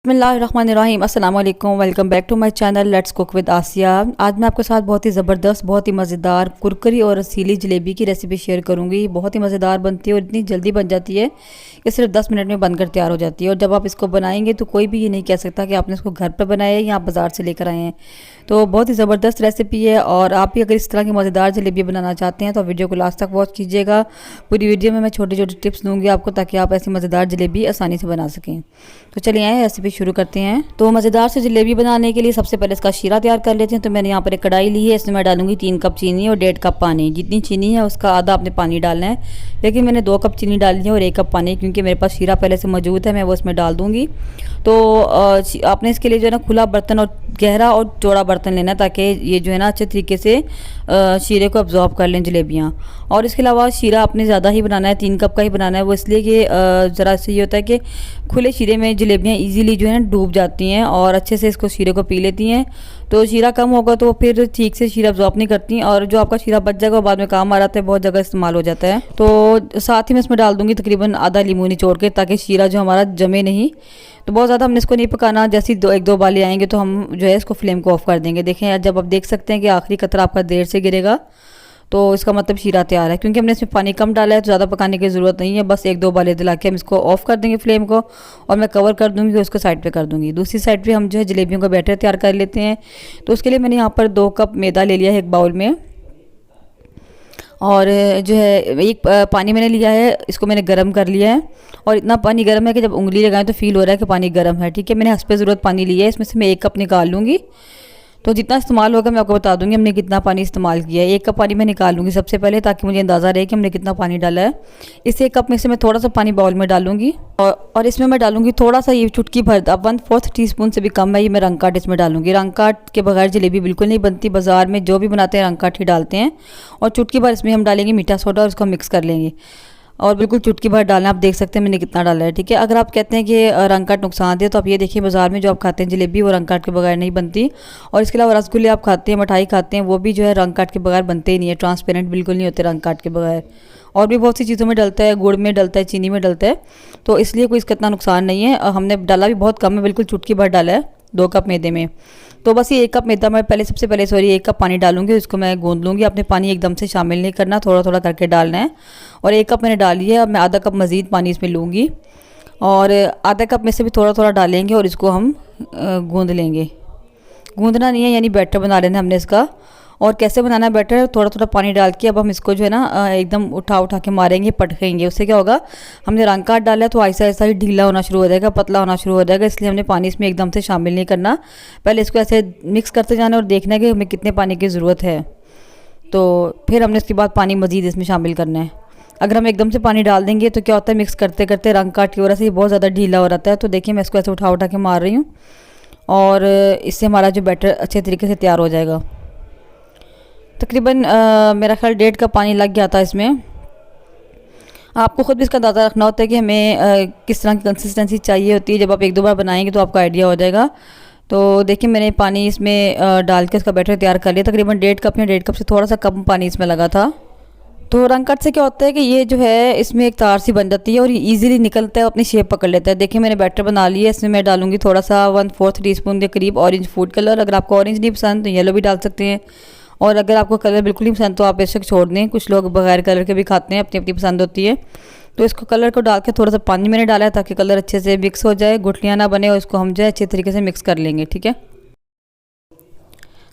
बिस्मिल्लाहिर्रहमानिर्रहीम अस्सलाम वालेकुम। Welcome back to my channel let's cook with Asiya. आज मैं आपके साथ बहुत ही ज़बरदस्त, बहुत ही मज़ेदार कुरकुरी और रसीली जलेबी की रेसिपी शेयर करूंगी। बहुत ही मज़ेदार बनती है और इतनी जल्दी बन जाती है कि सिर्फ 10 मिनट में बनकर तैयार हो जाती है। और जब आप इसको बनाएंगे तो कोई भी ये नहीं कह सकता कि आपने इसको घर पर बनाया है या आप बाज़ार से लेकर आए हैं। तो बहुत ही ज़बरदस्त रेसिपी है। और आप भी अगर इस तरह की मज़ेदार जलेबी बनाना चाहते हैं तो वीडियो को लास्ट तक वॉच कीजिएगा। पूरी वीडियो में मैं छोटी छोटी टिप्स दूँगी आपको, ताकि आप ऐसी मज़ेदार जलेबी आसानी से बना सकें। तो चलिए आए रेसिपी शुरू करते हैं। तो मज़ेदार से जलेबी बनाने के लिए सबसे पहले इसका शीरा तैयार कर लेते हैं। तो मैंने यहाँ पर एक कढ़ाई ली है, इसमें मैं डालूंगी 3 कप चीनी और 1.5 कप पानी। जितनी चीनी है उसका आधा आपने पानी डालना है, लेकिन मैंने 2 कप चीनी डाली है और 1 कप पानी, क्योंकि मेरे पास शीरा पहले से मौजूद है, मैं वो इसमें डाल दूँगी। तो आपने इसके लिए जो है ना खुला बर्तन और गहरा और चौड़ा बर्तन लेना, ताकि ये जो है ना अच्छे तरीके से शीरे को अब्जॉर्ब कर लें जलेबियाँ। और इसके अलावा शीरा आपने ज़्यादा ही बनाना है, 3 कप का ही बनाना है। वो इसलिए कि ज़रा से ये होता है कि खुले शीरे में जलेबियाँ इजीली जो है ना डूब जाती हैं और अच्छे से इसको शीरे को पी लेती हैं। तो शीरा कम होगा तो फिर ठीक से शीरा अब्जॉर्ब नहीं करती, और जो आपका शीरा बच जाएगा वो बाद में काम आ जाता है, बहुत जगह इस्तेमाल हो जाता है। तो साथ ही मैं इसमें डाल दूँगी तकरीबन आधा लीमू निचोड़ के, ताकि शीरा जो हमारा जमे नहीं। तो बहुत ज़्यादा हमने इसको नहीं पकाना, जैसे ही 1-2 उबाले आएंगे तो हम जो है इसको फ्लेम को ऑफ कर देंगे। देखें यार, जब आप देख सकते हैं कि आखिरी कतरा आपका देर से गिरेगा तो इसका मतलब शीरा तैयार है। क्योंकि हमने इसमें पानी कम डाला है तो ज़्यादा पकाने की ज़रूरत नहीं है। बस 1-2 उबाले दिला के हम इसको ऑफ कर देंगे फ्लेम को, और मैं कवर कर दूँगी, उसको साइड पे कर दूँगी। दूसरी साइड पे हम जो है जलेबियों का बैटर तैयार कर लेते हैं। तो उसके लिए मैंने यहाँ पर 2 कप मैदा ले लिया है एक बाउल में, और जो है एक पानी मैंने लिया है, इसको मैंने गर्म कर लिया है। और इतना पानी गर्म है कि जब उंगली लगाएं तो फील हो रहा है कि पानी गर्म है। ठीक है, मैंने हस्बे ज़रूरत पानी लिया है, इसमें से मैं 1 कप निकाल लूँगी। तो जितना इस्तेमाल होगा मैं आपको बता दूंगी हमने कितना पानी इस्तेमाल किया है। 1 कप पानी मैं निकाल लूँगी सबसे पहले, ताकि मुझे अंदाज़ा रहे कि हमने कितना पानी डाला है। इस 1 कप में से मैं थोड़ा सा पानी बाउल में डालूंगी, और इसमें मैं डालूंगी थोड़ा सा, ये चुटकी भर, अब 1/4 टीस्पून से भी कम है, ये मैं रंग काट इसमें डालूंगी। रंग काट के बगैर जलेबी बिल्कुल नहीं बनती, बाज़ार में जो भी बनाते हैं रंग काट ही डालते हैं। और चुटकी भर इसमें हम डालेंगे मीठा सोडा, और इसको मिक्स कर लेंगे। और बिल्कुल चुटकी भर डालना, आप देख सकते हैं मैंने कितना डाला है। ठीक है, अगर आप कहते हैं कि रंग काट नुकसान दे, तो आप ये देखिए बाज़ार में जो आप खाते हैं जलेबी वो रंग काट के बगैर नहीं बनती। और इसके अलावा रसगुल्ले आप खाते हैं, मिठाई खाते हैं, वो भी जो है रंग काट के बगैर बनते ही नहीं है, ट्रांसपेरेंट बिल्कुल नहीं होते रंग काट के बगैर। और भी बहुत सी चीज़ों में डलता है, गुड़ में डलता है, चीनी में डलता है, तो इसलिए कोई इसका इतना नुकसान नहीं है। हमने डाला भी बहुत कम है, बिल्कुल चुटकी भर डाला है 2 कप मैदे में। तो बस ये 1 कप मैदा मैं सबसे पहले 1 कप पानी डालूंगी, उसको मैं गूंद लूँगी। आपने पानी एकदम से शामिल नहीं करना, थोड़ा थोड़ा करके डालना है। और 1 कप मैंने डाल लिया है, अब मैं आधा कप मज़ीद पानी इसमें लूँगी, और आधा कप में से भी थोड़ा थोड़ा डालेंगे, और इसको हम गूंद लेंगे। गूंदना नहीं है, यानी बैटर बना लेना हमने इसका। और कैसे बनाना है बैटर, थोड़ा थोड़ा पानी डाल के अब हम इसको जो है ना एकदम उठा उठा के मारेंगे, पटकेंगे। उससे क्या होगा, हमने रंग काट डाला है तो ऐसा ऐसा ही ढीला होना शुरू हो जाएगा, पतला होना शुरू हो जाएगा। इसलिए हमने पानी इसमें एकदम से शामिल नहीं करना, पहले इसको ऐसे मिक्स करते जाना और देखना है कि हमें कितने पानी की ज़रूरत है। तो फिर हमने उसके बाद पानी मज़ीद इसमें शामिल करना है। अगर हम एकदम से पानी डाल देंगे तो क्या होता है, मिक्स करते करते रंग काट की वजह से ये बहुत ज़्यादा ढीला हो जाता है। तो देखिए मैं इसको ऐसे उठा उठा के मार रही हूँ, और इससे हमारा जो बैटर अच्छे तरीके से तैयार हो जाएगा। तकरीबन मेरा ख्याल 1.5 कप पानी लग गया था इसमें। आपको ख़ुद भी इसका अंदाज़ा रखना होता है कि हमें किस तरह की कंसिस्टेंसी चाहिए होती है। जब आप 1-2 बार बनाएंगे तो आपको आइडिया हो जाएगा। तो देखिए मैंने पानी इसमें डाल के इसका बैटर तैयार कर लिया। तकरीबन 1.5 कप या 1.5 कप से थोड़ा सा कम पानी इसमें लगा था। तो रंग कट से क्या होता है कि ये जो है इसमें एक तार सी बन जाती है, और ये ईजिली निकलता है, अपनी शेप पकड़ लेता है। देखिए मैंने बैटर बना लिया है, इसमें मैं डालूंगी थोड़ा सा 1/4 टीस्पून के करीब ऑरेंज फूड कलर। अगर आपको ऑरेंज नहीं पसंद तो येलो भी डाल सकते हैं, और अगर आपको कलर बिल्कुल नहीं पसंद तो आप बेशक छोड़ दें। कुछ लोग बगैर कलर के भी खाते हैं, अपनी अपनी पसंद होती है। तो इसको कलर को डाल के थोड़ा सा पानी मैंने डाला है, ताकि कलर अच्छे से मिक्स हो जाए, गुठलियाँ ना बने, और इसको हम जो है अच्छे तरीके से मिक्स कर लेंगे। ठीक है,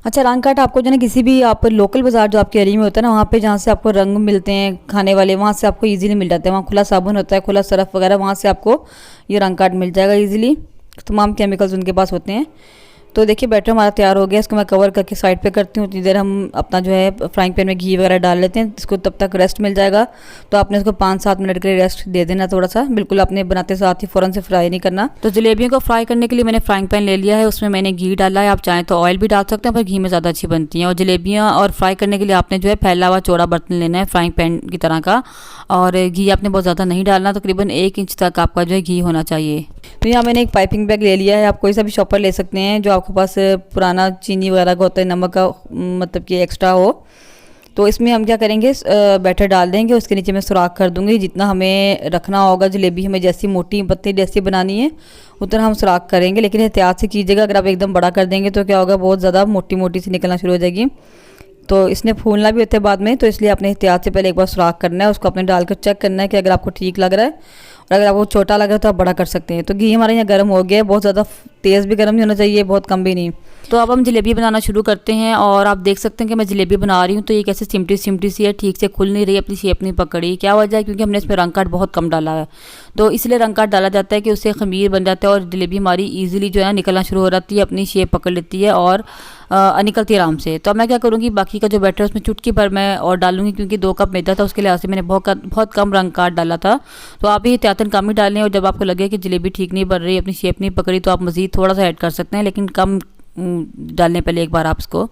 अच्छा रंग काट आपको जो है किसी भी आप लोकल बाज़ार जो आपके एरिया में होता है ना, वहाँ पे जहाँ से आपको रंग मिलते हैं खाने वाले, वहाँ से आपको इजीली मिल जाते हैं। वहाँ खुला साबुन होता है, खुला सरफ वगैरह, वहाँ से आपको ये रंग काट मिल जाएगा इजीली। तमाम केमिकल्स उनके पास होते हैं। तो देखिए बैटर हमारा तैयार हो गया, इसको मैं कवर करके साइड पे करती हूँ। इतनी देर हम अपना जो है फ्राइंग पैन में घी वगैरह डाल लेते हैं, इसको तब तक रेस्ट मिल जाएगा। तो आपने इसको 5-7 मिनट के लिए रेस्ट दे देना थोड़ा सा, बिल्कुल आपने बनाते साथ ही फ़ौरन से फ्राई नहीं करना। तो जलेबियों को फ्राई करने के लिए मैंने फ्राइंग पैन ले लिया है, उसमें मैंने घी डाला है। आप चाहें तो ऑयल भी डाल सकते हैं, पर घी में ज़्यादा अच्छी बनती हैं। और जलेबियाँ और फ्राई करने के लिए आपने जो है फैला हुआ चौड़ा बर्तन लेना है फ्राइंग पैन की तरह का, और घी आपने बहुत ज़्यादा नहीं डालना, तकरीबन 1 इंच तक आपका जो है घी होना चाहिए। तो यहाँ मैंने एक पाइपिंग बैग ले लिया है, आप कोई सा भी शॉपर ले सकते हैं जो आपके पास पुराना चीनी वगैरह का होता है, नमक का मतलब कि एक्स्ट्रा हो। तो इसमें हम क्या करेंगे, बैटर डाल देंगे, उसके नीचे मैं सुराख कर दूंगी। जितना हमें रखना होगा, जलेबी हमें जैसी मोटी पत्ती जैसी बनानी है उतना हम सुराख करेंगे, लेकिन एहतियात से कीजिएगा। अगर आप एकदम बड़ा कर देंगे तो क्या होगा, बहुत ज़्यादा मोटी मोटी सी निकलना शुरू हो जाएगी, तो इसने फूलना भी होता है बाद में। तो इसलिए अपने एहतियात से पहले एक बार सुराख करना है, उसको अपने डालकर चेक करना है कि अगर आपको ठीक लग रहा है, और अगर आपको छोटा लग रहा है तो आप बड़ा कर सकते हैं। तो घी हमारे यहाँ गर्म हो गया है, बहुत ज़्यादा तेज़ भी गर्म नहीं होना चाहिए, बहुत कम भी नहीं। तो अब हम जलेबी बनाना शुरू करते हैं, और आप देख सकते हैं कि मैं जलेबी बना रही हूँ तो ये कैसे सिमटी सिमटी सी है, ठीक से खुल नहीं रही, अपनी शेप नहीं पकड़ी। क्या वजह है, क्योंकि हमने इसमें रंग काट बहुत कम डाला है, तो इसलिए रंग काट डाला जाता है कि उससे खमीर बन जाता है और जलेबी हमारी ईजिली जो है ना निकलना शुरू हो जाती है, अपनी शेप पकड़ लेती है और निकलती है आराम से। तो अब मैं क्या करूँगी, बाकी का जो बैटर है उसमें चुटकी भर मैं और डालूंगी, क्योंकि 2 कप मैदा था, उसके लिहाज से मैंने बहुत कम रंग काट डाला था। तो आप ये एहतियातन कम ही डालें, और जब आपको लगे कि जलेबी ठीक नहीं बन रही, अपनी शेप नहीं पकड़ी, तो आप मज़ीद थोड़ा सा ऐड कर सकते हैं, लेकिन कम डालने पहले एक बार आप इसको।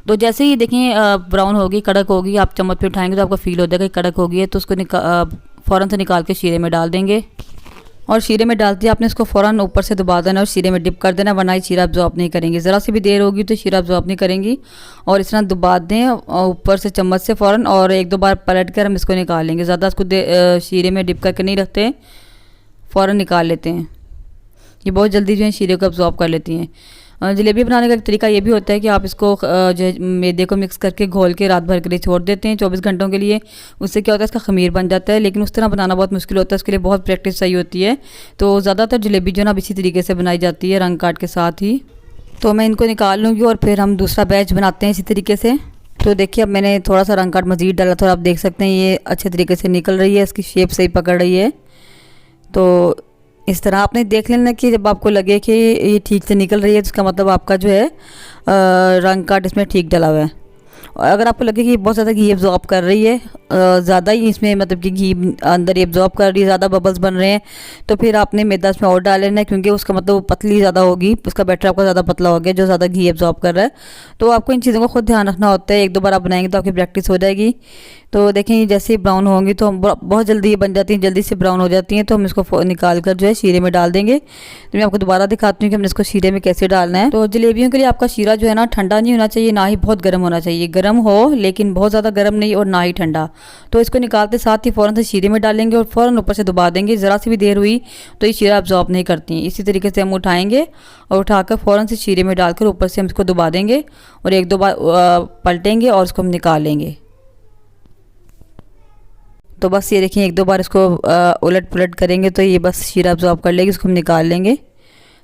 तो जैसे ही देखें ब्राउन होगी, कड़क होगी, आप चम्मच पे उठाएंगे तो आपको फील हो जाएगा कि कड़क होगी है, तो उसको फ़ौरन से निकाल के शीरे में डाल देंगे। और शीरे में डालते ही आपने इसको फ़ौरन ऊपर से दबा देना और शीरे में डिप कर देना, वरना ही शीरा अब्जॉर्ब नहीं करेंगी। ज़रा सी भी देर होगी तो शीरा अब्जॉर्ब नहीं करेंगी। और इस तरह दबा दें ऊपर से चम्मच से फ़ौरन, और 1-2 बार पलट कर हम इसको निकाल लेंगे। ज़्यादा इसको शीरे में डिप करके नहीं रखते, फ़ौरन निकाल लेते हैं। ये बहुत जल्दी जो है शीरे को अब्जॉर्ब कर लेती हैं। जलेबी बनाने का एक तरीका ये भी होता है कि आप इसको जो है मैदे को मिक्स करके घोल के रात भर के लिए छोड़ देते हैं 24 घंटों के लिए। उससे क्या होता है, इसका खमीर बन जाता है, लेकिन उस तरह बनाना बहुत मुश्किल होता है, उसके लिए बहुत प्रैक्टिस चाहिए होती है। तो ज़्यादातर जलेबी जो है ना इसी तरीके से बनाई जाती है, रंग काट के साथ ही। तो मैं इनको निकाल लूँगी और फिर हम दूसरा बैच बनाते हैं इसी तरीके से। तो देखिए अब मैंने थोड़ा सा रंग काट मज़ीद डाला था, और आप देख सकते हैं ये अच्छे तरीके से निकल रही है, इसकी शेप सही पकड़ रही है। तो इस तरह आपने देख लेना कि जब आपको लगे कि ये ठीक से निकल रही है, तो इसका मतलब आपका जो है रंग काट इसमें ठीक डला हुआ है। और अगर आपको लगे कि बहुत ज़्यादा घी एब्जॉर्ब कर रही है, ज़्यादा ही इसमें मतलब कि घी अंदर एब्जॉर्ब कर रही है, ज़्यादा बबल्स बन रहे हैं, तो फिर आपने मैदा इसमें और डाल लेना है, क्योंकि उसका मतलब वो पतली ज़्यादा होगी, उसका बैटर आपका ज़्यादा पतला हो गया जो ज़्यादा घी एब्जॉर्ब कर रहा है। तो आपको इन चीज़ों का खुद ध्यान रखना होता है, 1-2 बार आप बनाएंगे तो आपकी प्रैक्टिस हो जाएगी। तो देखें जैसे ही ब्राउन होंगी तो हम बहुत जल्दी ये बन जाती हैं, जल्दी से ब्राउन हो जाती हैं, तो हम इसको निकाल कर जो है शीरे में डाल देंगे। तो मैं आपको दोबारा दिखाती हूँ कि हमने इसको शीरे में कैसे डालना है। तो जलेबियों के लिए आपका शीरा जो है ना ठंडा नहीं होना चाहिए, ना ही बहुत गर्म होना चाहिए। गर्म हो लेकिन बहुत ज़्यादा गर्म नहीं, और ना ही ठंडा। तो इसको निकालते साथ ही फ़ौरन से शीरे में डालेंगे और फ़ौरन ऊपर से दबा देंगे। ज़रा सी भी देर हुई तो ये शीरा अब्जॉर्ब नहीं करती। इसी तरीके से हम उठाएंगे और उठाकर फ़ौरन से शीरे में डालकर ऊपर से हम इसको दबा देंगे, और 1-2 बार पलटेंगे और इसको हम निकाल लेंगे। तो बस ये देखिए 1-2 बार इसको उलट पुलट करेंगे तो ये बस शीरा अब्जॉर्ब कर लेगी, इसको हम निकाल लेंगे।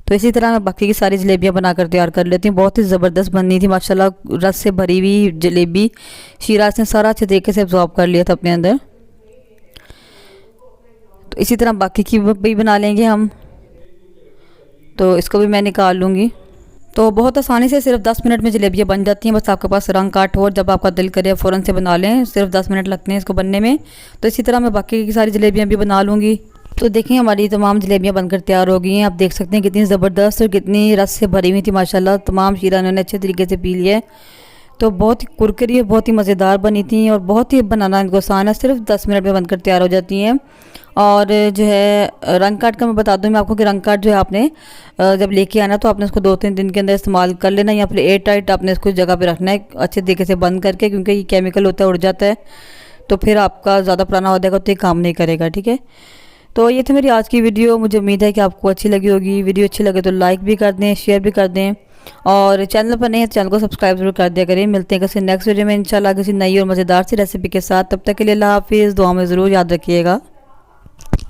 तो इसी तरह मैं बाकी की सारी जलेबियाँ बनाकर तैयार कर लेती हूँ। बहुत ही ज़बरदस्त बनी थी माशाल्लाह, रस से भरी हुई जलेबी। शीरा इसने सारा अच्छे तरीके से अब्जॉर्ब कर लिया था अपने अंदर। तो इसी तरह बाकी की भी बना लेंगे हम। तो इसको भी मैं निकाल लूँगी। तो बहुत आसानी से सिर्फ 10 मिनट में जलेबियाँ बन जाती हैं। बस आपके पास रंग काट हो और जब आपका दिल करे फ़ौरन से बना लें, सिर्फ 10 मिनट लगते हैं इसको बनने में। तो इसी तरह मैं बाकी की सारी जलेबियाँ भी बना लूँगी। तो देखें हमारी तमाम जलेबियाँ बनकर तैयार हो गई हैं। आप देख सकते हैं कितनी ज़बरदस्त और कितनी रस से भरी हुई थी माशाल्लाह। तमाम शीरा इन्होंने अच्छे तरीके से पी लिया है। तो बहुत ही कुरकुरी और बहुत ही मज़ेदार बनी थी, और बहुत ही बनाना इनको आसान है, सिर्फ 10 मिनट में बनकर तैयार हो जाती हैं। और जो है रंग काट का मैं बता दूं मैं आपको कि रंग काट जो है आपने जब लेके आना तो आपने उसको 2-3 दिन के अंदर इस्तेमाल कर लेना, या फिर एयर टाइट आपने इसको जगह पे रखना है अच्छे तरीके से बंद करके, क्योंकि ये केमिकल होता है उड़ जाता है, तो फिर आपका ज़्यादा पुराना हो जाएगा तो ये काम नहीं करेगा। ठीक है, तो ये थी मेरी आज की वीडियो। मुझे उम्मीद है कि आपको अच्छी लगी होगी। वीडियो अच्छी लगे तो लाइक भी कर दें, शेयर भी कर दें, और चैनल पर नहीं है तो चैनल को सब्सक्राइब जरूर कर दिया करें। मिलते हैं किसी नेक्स्ट वीडियो में इंशाल्लाह किसी नई और मज़ेदार सी रेसिपी के साथ। तब तक के लिए अल्लाह हाफिज़। दुआ में ज़रूर याद रखिएगा।